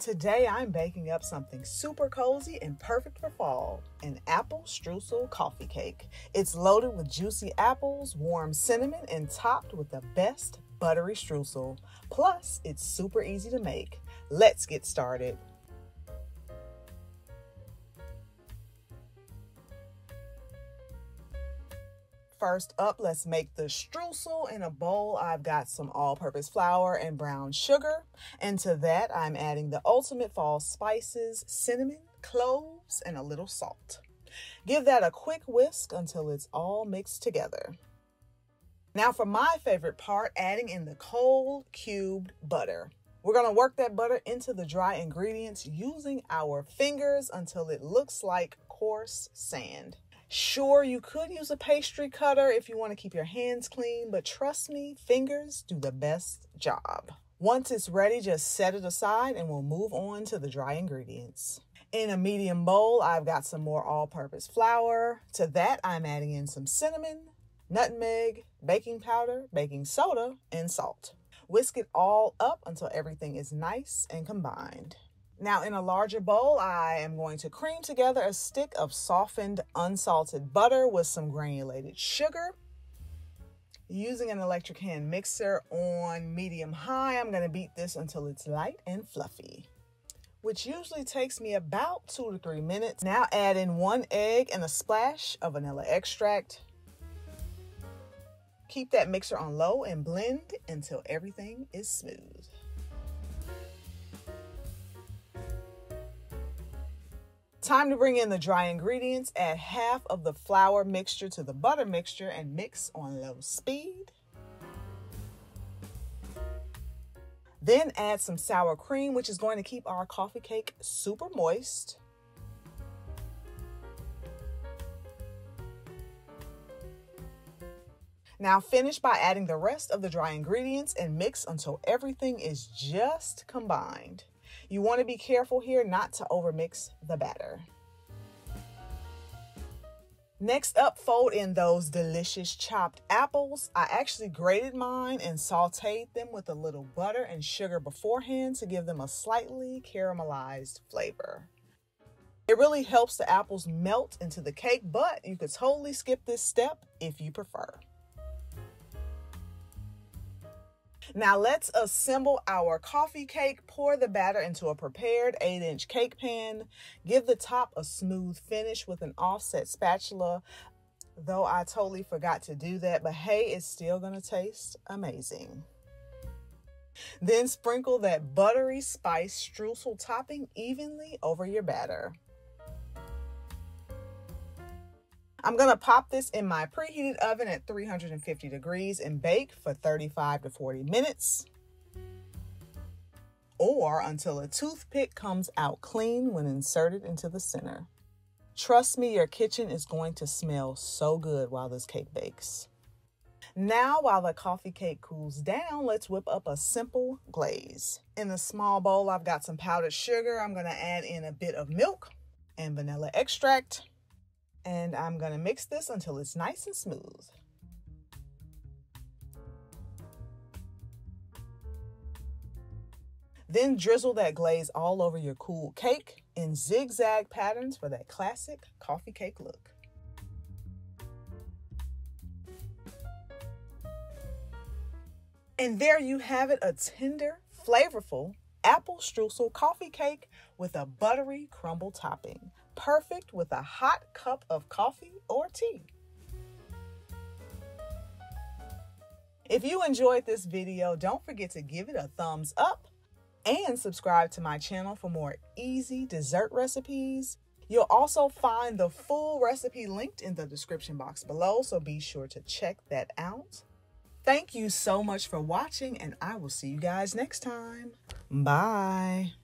Today I'm baking up something super cozy and perfect for fall, an Apple Streusel Coffee Cake. It's loaded with juicy apples, warm cinnamon, and topped with the best buttery streusel. Plus, it's super easy to make. Let's get started. First up, let's make the streusel. In a bowl, I've got some all-purpose flour and brown sugar. And to that, I'm adding the ultimate fall spices, cinnamon, cloves, and a little salt. Give that a quick whisk until it's all mixed together. Now for my favorite part, adding in the cold cubed butter. We're going to work that butter into the dry ingredients using our fingers until it looks like coarse sand. Sure, you could use a pastry cutter if you want to keep your hands clean, but trust me, fingers do the best job. Once it's ready, just set it aside and we'll move on to the dry ingredients. In a medium bowl, I've got some more all-purpose flour. To that, I'm adding in some cinnamon, nutmeg, baking powder, baking soda, and salt. Whisk it all up until everything is nice and combined. Now in a larger bowl, I am going to cream together a stick of softened unsalted butter with some granulated sugar. Using an electric hand mixer on medium-high, I'm going to beat this until it's light and fluffy, which usually takes me about 2 to 3 minutes. Now add in 1 egg and a splash of vanilla extract. Keep that mixer on low and blend until everything is smooth. Time to bring in the dry ingredients. Add half of the flour mixture to the butter mixture and mix on low speed. Then add some sour cream, which is going to keep our coffee cake super moist. Now finish by adding the rest of the dry ingredients and mix until everything is just combined. You want to be careful here not to overmix the batter. Next up, fold in those delicious chopped apples. I actually grated mine and sauteed them with a little butter and sugar beforehand to give them a slightly caramelized flavor. It really helps the apples melt into the cake, but you could totally skip this step if you prefer. Now let's assemble our coffee cake. Pour the batter into a prepared 8-inch cake pan. Give the top a smooth finish with an offset spatula, though I totally forgot to do that, but hey, it's still gonna taste amazing. Then sprinkle that buttery spice streusel topping evenly over your batter. I'm going to pop this in my preheated oven at 350 degrees and bake for 35 to 40 minutes, or until a toothpick comes out clean when inserted into the center. Trust me, your kitchen is going to smell so good while this cake bakes. Now, while the coffee cake cools down, let's whip up a simple glaze. In a small bowl, I've got some powdered sugar. I'm going to add in a bit of milk and vanilla extract. And I'm going to mix this until it's nice and smooth. Then drizzle that glaze all over your cooled cake in zigzag patterns for that classic coffee cake look. And there you have it, a tender, flavorful Apple Streusel coffee cake with a buttery crumble topping. Perfect with a hot cup of coffee or tea. If you enjoyed this video, don't forget to give it a thumbs up and subscribe to my channel for more easy dessert recipes. You'll also find the full recipe linked in the description box below, so be sure to check that out. Thank you so much for watching, and I will see you guys next time. Bye.